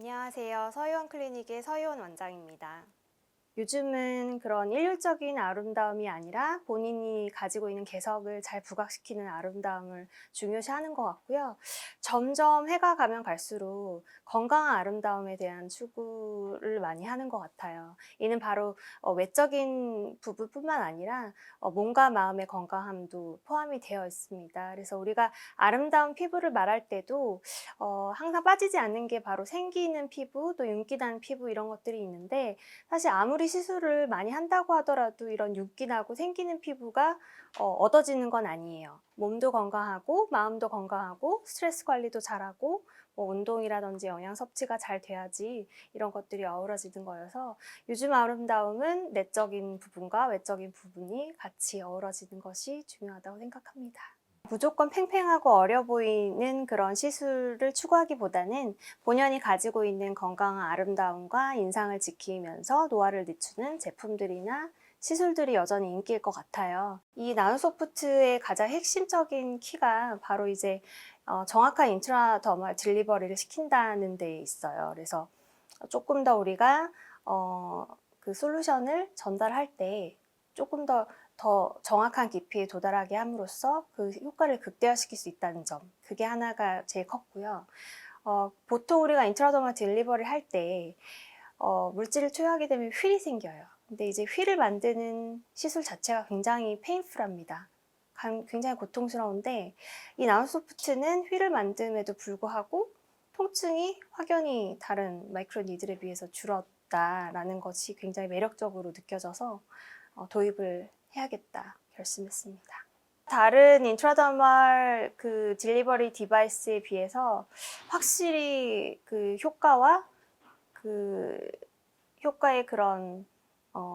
안녕하세요. 서희원 클리닉의 서희원 원장입니다. 요즘은 그런 일률적인 아름다움이 아니라 본인이 가지고 있는 개성을 잘 부각시키는 아름다움을 중요시하는 것 같고요. 점점 해가 가면 갈수록 건강한 아름다움에 대한 추구를 많이 하는 것 같아요. 이는 바로 외적인 부분뿐만 아니라 몸과 마음의 건강함도 포함이 되어 있습니다. 그래서 우리가 아름다운 피부를 말할 때도 항상 빠지지 않는 게 바로 생기는 피부, 또 윤기 나는 피부 이런 것들이 있는데, 사실 아무리 시술을 많이 한다고 하더라도 이런 윤기 나고 생기는 피부가 얻어지는 건 아니에요. 몸도 건강하고 마음도 건강하고 스트레스 관리도 잘하고 운동이라든지 영양 섭취가 잘 돼야지 이런 것들이 어우러지는 거여서, 요즘 아름다움은 내적인 부분과 외적인 부분이 같이 어우러지는 것이 중요하다고 생각합니다. 무조건 팽팽하고 어려 보이는 그런 시술을 추구하기보다는 본연이 가지고 있는 건강한 아름다움과 인상을 지키면서 노화를 늦추는 제품들이나 시술들이 여전히 인기일 것 같아요. 이 나노소프트의 가장 핵심적인 키가 바로 이제 정확한 인트라더멀 딜리버리를 시킨다는 데 있어요. 그래서 조금 더 우리가 그 솔루션을 전달할 때 조금 더 정확한 깊이에 도달하게 함으로써 그 효과를 극대화시킬 수 있다는 점, 그게 하나가 제일 컸고요. 보통 우리가 인트라더멀 딜리버리를 할 때 물질을 투여하게 되면 휠이 생겨요. 근데 이제 휠을 만드는 시술 자체가 굉장히 페인풀합니다. 굉장히 고통스러운데, 이 나노소프트는 휠을 만듦에도 불구하고 통증이 확연히 다른 마이크로 니들에 비해서 줄었다라는 것이 굉장히 매력적으로 느껴져서 도입을 해야겠다 결심했습니다. 다른 인트라더멀 그 딜리버리 디바이스에 비해서 확실히 그 효과와 그 효과의 그런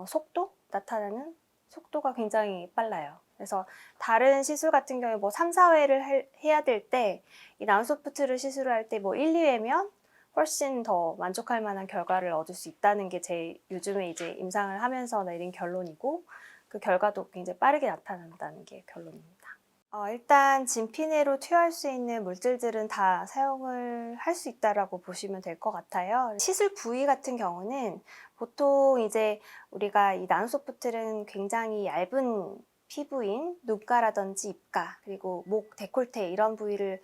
속도, 나타나는 속도가 굉장히 빨라요. 그래서 다른 시술 같은 경우에 뭐 3, 4회를 해야 될 때 이 나노소프트를 시술을 할 때 뭐 1, 2회면 훨씬 더 만족할 만한 결과를 얻을 수 있다는 게 제 요즘에 이제 임상을 하면서 내린 결론이고, 그 결과도 굉장히 빠르게 나타난다는 게 결론입니다. 일단 진피내로 투여할 수 있는 물질들은 다 사용을 할 수 있다라고 보시면 될 것 같아요. 시술 부위 같은 경우는 보통 이제 우리가 이 나노소프트는 굉장히 얇은 피부인 눈가라든지 입가, 그리고 목, 데콜테 이런 부위를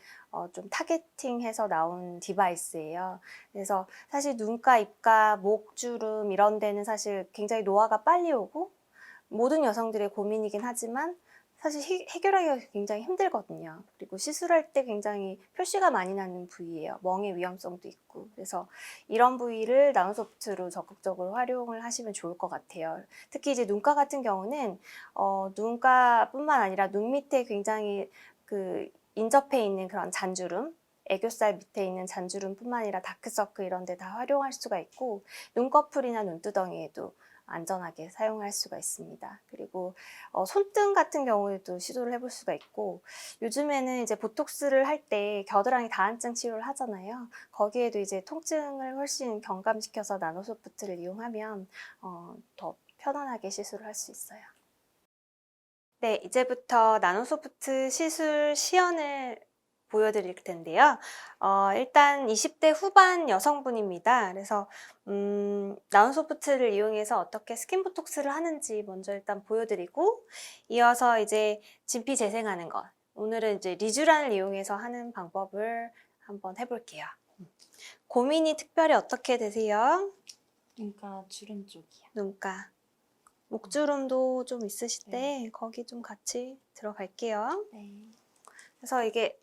좀 타겟팅해서 나온 디바이스예요. 그래서 사실 눈가, 입가, 목주름 이런 데는 사실 굉장히 노화가 빨리 오고 모든 여성들의 고민이긴 하지만 사실 해결하기가 굉장히 힘들거든요. 그리고 시술할 때 굉장히 표시가 많이 나는 부위예요. 멍의 위험성도 있고. 그래서 이런 부위를 나노소프트로 적극적으로 활용을 하시면 좋을 것 같아요. 특히 이제 눈가 같은 경우는 눈가뿐만 아니라 눈 밑에 굉장히 그 인접해 있는 그런 잔주름, 애교살 밑에 있는 잔주름뿐만 아니라 다크서클 이런 데 다 활용할 수가 있고, 눈꺼풀이나 눈두덩이에도 안전하게 사용할 수가 있습니다. 그리고 손등 같은 경우에도 시도를 해볼 수가 있고, 요즘에는 이제 보톡스를 할 때 겨드랑이 다한증 치료를 하잖아요. 거기에도 이제 통증을 훨씬 경감시켜서 나노소프트를 이용하면 더 편안하게 시술을 할 수 있어요. 네, 이제부터 나노소프트 시술 시연을 보여드릴 텐데요. 일단 20대 후반 여성분입니다. 그래서 나노소프트를 이용해서 어떻게 스킨보톡스를 하는지 먼저 일단 보여드리고, 이어서 이제 진피 재생하는 것, 오늘은 이제 리쥬란을 이용해서 하는 방법을 한번 해볼게요. 고민이 특별히 어떻게 되세요? 눈가 주름 쪽이요. 눈가. 목주름도 좀 있으실 때 거기 좀 같이 들어갈게요. 네. 그래서 이게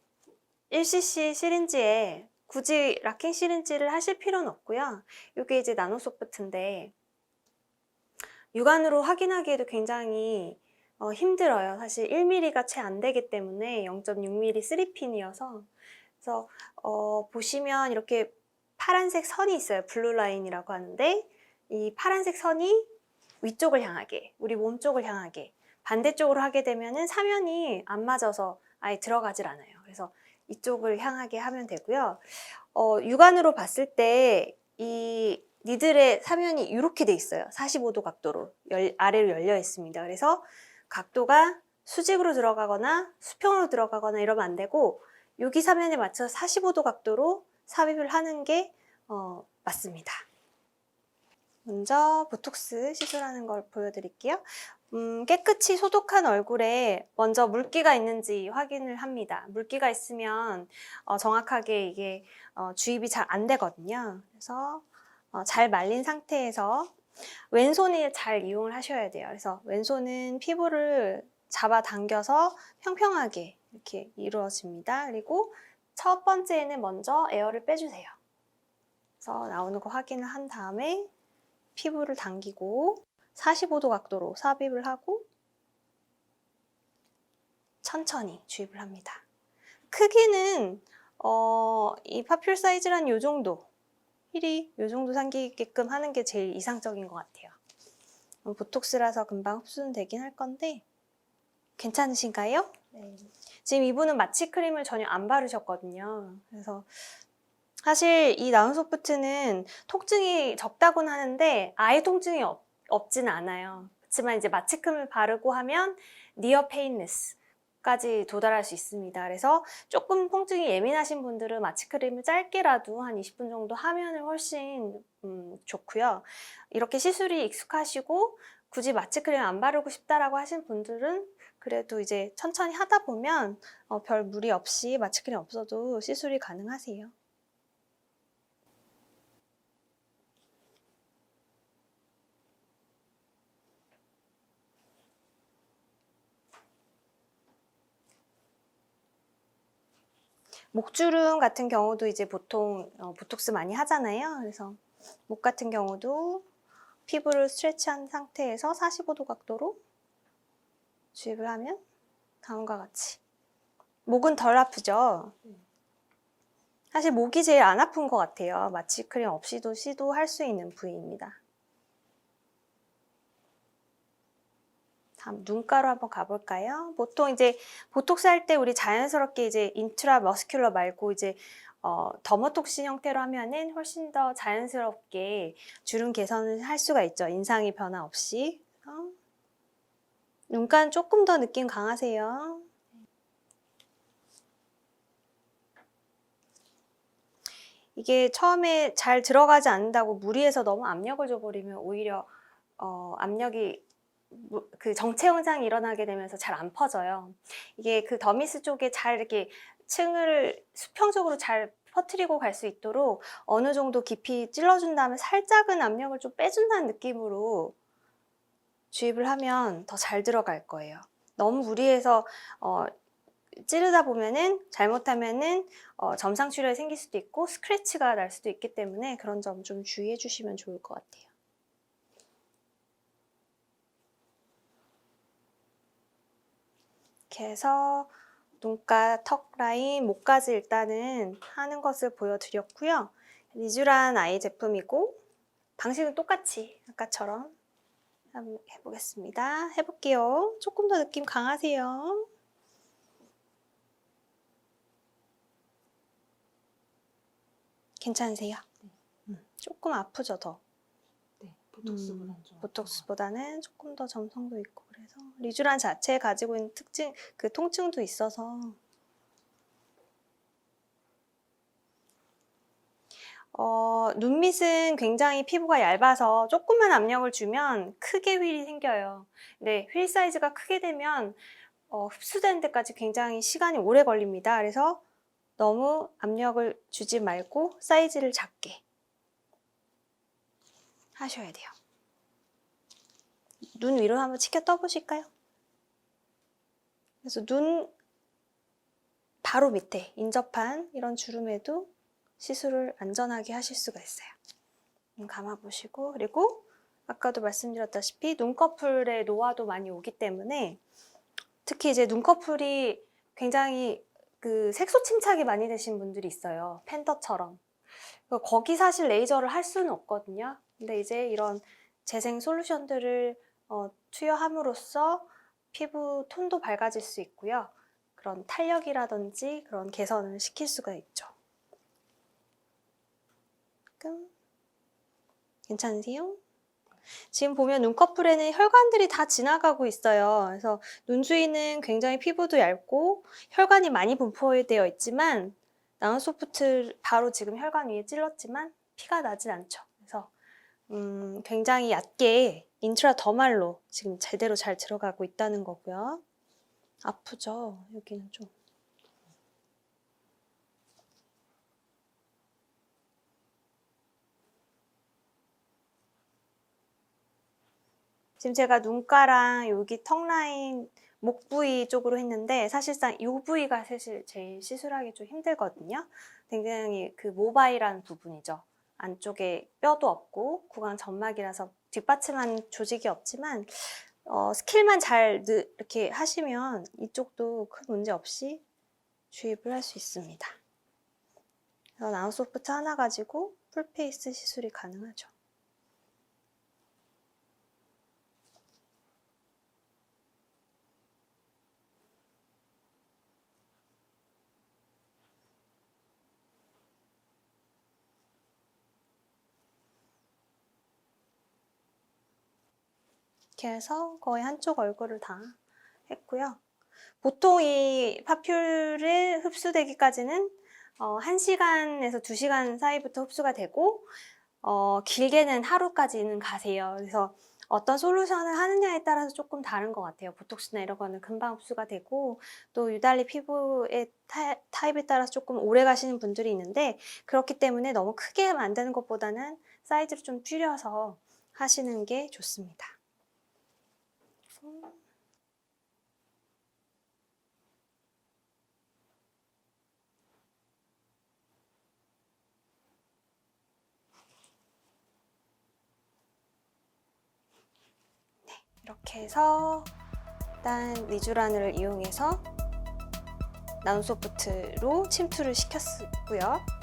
1cc 시린지에 굳이 락킹 시린지를 하실 필요는 없고요. 이게 이제 나노소프트인데 육안으로 확인하기에도 굉장히 힘들어요. 사실 1mm가 채 안 되기 때문에 0.6mm 3핀이어서. 그래서 보시면 이렇게 파란색 선이 있어요. 블루 라인이라고 하는데, 이 파란색 선이 위쪽을 향하게, 우리 몸 쪽을 향하게, 반대쪽으로 하게 되면은 사면이 안 맞아서 아예 들어가질 않아요. 그래서 이쪽을 향하게 하면 되고요. 육안으로 봤을 때 이 니들의 사면이 이렇게 돼 있어요. 45도 각도로 아래로 열려 있습니다. 그래서 각도가 수직으로 들어가거나 수평으로 들어가거나 이러면 안 되고, 여기 사면에 맞춰서 45도 각도로 삽입을 하는 게 맞습니다. 먼저 보톡스 시술하는 걸 보여드릴게요. 깨끗이 소독한 얼굴에 먼저 물기가 있는지 확인을 합니다. 물기가 있으면 정확하게 이게 주입이 잘 안 되거든요. 그래서 잘 말린 상태에서 왼손을 잘 이용을 하셔야 돼요. 그래서 왼손은 피부를 잡아당겨서 평평하게 이렇게 이루어집니다. 그리고 첫 번째는 먼저 에어를 빼주세요. 그래서 나오는 거 확인을 한 다음에 피부를 당기고 45도 각도로 삽입을 하고 천천히 주입을 합니다. 크기는 이 파퓰 사이즈란 요 정도, 힐이 요 정도 생기게끔 하는 게 제일 이상적인 것 같아요. 보톡스라서 금방 흡수는 되긴 할 건데 괜찮으신가요? 네. 지금 이분은 마취 크림을 전혀 안 바르셨거든요. 그래서 사실 이 나운소프트는 통증이 적다고는 하는데 아예 통증이 없지는 않아요. 그렇지만 이제 마취 크림을 바르고 하면 니어 페인리스까지 도달할 수 있습니다. 그래서 조금 통증이 예민하신 분들은 마취 크림을 짧게라도 한 20분 정도 하면 훨씬 좋고요. 이렇게 시술이 익숙하시고 굳이 마취 크림 안 바르고 싶다라고 하신 분들은 그래도 이제 천천히 하다 보면 별 무리 없이 마취 크림 없어도 시술이 가능하세요. 목주름 같은 경우도 이제 보통 보톡스 많이 하잖아요. 그래서 목 같은 경우도 피부를 스트레치한 상태에서 45도 각도로 주입을 하면 다음과 같이. 목은 덜 아프죠? 사실 목이 제일 안 아픈 것 같아요. 마취 크림 없이도 시도할 수 있는 부위입니다. 다음 눈가로 한번 가볼까요? 보통 이제 보톡스 할 때 우리 자연스럽게 이제 인트라 머스큘러 말고 이제 더머톡신 형태로 하면은 훨씬 더 자연스럽게 주름 개선을 할 수가 있죠. 인상의 변화 없이. 눈가는 조금 더 느낌 강하세요. 이게 처음에 잘 들어가지 않는다고 무리해서 너무 압력을 줘버리면 오히려 압력이 그 정체 현상이 일어나게 되면서 잘 안 퍼져요. 이게 그 더미스 쪽에 잘 이렇게 층을 수평적으로 잘 퍼뜨리고 갈 수 있도록 어느 정도 깊이 찔러준 다음에 살짝은 압력을 좀 빼준다는 느낌으로 주입을 하면 더 잘 들어갈 거예요. 너무 무리해서 찌르다 보면은 잘못하면은 점상 출혈이 생길 수도 있고 스크래치가 날 수도 있기 때문에 그런 점 좀 주의해 주시면 좋을 것 같아요. 이렇게 해서 눈가, 턱 라인, 목까지 일단은 하는 것을 보여드렸고요. 리쥬란 아이 제품이고 방식은 똑같이 아까처럼 한번 해보겠습니다. 해볼게요. 조금 더 느낌 강하세요. 괜찮으세요? 조금 아프죠, 더? 네, 보톡스보다는 좀 보톡스보다는 조금 더 점성도 있고 그래서 리쥬란 자체에 가지고 있는 특징, 그 통증도 있어서 눈밑은 굉장히 피부가 얇아서 조금만 압력을 주면 크게 휠이 생겨요. 근데 휠 사이즈가 크게 되면 흡수되는 데까지 굉장히 시간이 오래 걸립니다. 그래서 너무 압력을 주지 말고 사이즈를 작게 하셔야 돼요. 눈 위로 한번 치켜 떠보실까요? 그래서 눈 바로 밑에 인접한 이런 주름에도 시술을 안전하게 하실 수가 있어요. 눈 감아보시고 그리고 아까도 말씀드렸다시피 눈꺼풀에 노화도 많이 오기 때문에 특히 이제 눈꺼풀이 굉장히 그 색소 침착이 많이 되신 분들이 있어요. 팬더처럼. 거기 사실 레이저를 할 수는 없거든요. 근데 이제 이런 재생 솔루션들을 투여함으로써 피부 톤도 밝아질 수 있고요. 그런 탄력이라든지 그런 개선을 시킬 수가 있죠. 괜찮으세요? 지금 보면 눈꺼풀에는 혈관들이 다 지나가고 있어요. 그래서 눈 주위는 굉장히 피부도 얇고 혈관이 많이 분포되어 있지만 나운소프트 바로 지금 혈관 위에 찔렀지만 피가 나진 않죠. 그래서 굉장히 얕게 인트라더말로 지금 제대로 잘 들어가고 있다는 거고요. 아프죠? 여기는 좀. 지금 제가 눈가랑 여기 턱 라인, 목 부위 쪽으로 했는데 사실상 이 부위가 사실 제일 시술하기 좀 힘들거든요. 굉장히 그 모바일한 부분이죠. 안쪽에 뼈도 없고 구강 점막이라서 뒷받침한 조직이 없지만 스킬만 잘 이렇게 하시면 이쪽도 큰 문제 없이 주입을 할 수 있습니다. 그래서 나우소프트 하나 가지고 풀페이스 시술이 가능하죠. 이렇게 해서 거의 한쪽 얼굴을 다 했고요. 보통 이 파퓰을 흡수되기까지는 1시간에서 2시간 사이부터 흡수가 되고 길게는 하루까지는 가세요. 그래서 어떤 솔루션을 하느냐에 따라서 조금 다른 것 같아요. 보톡스나 이런 거는 금방 흡수가 되고 또 유달리 피부의 타입에 따라서 조금 오래 가시는 분들이 있는데 그렇기 때문에 너무 크게 만드는 것보다는 사이즈를 좀 줄여서 하시는 게 좋습니다. 이렇게 해서 일단 리쥬라늘을 이용해서 나우소프트로 침투를 시켰고요.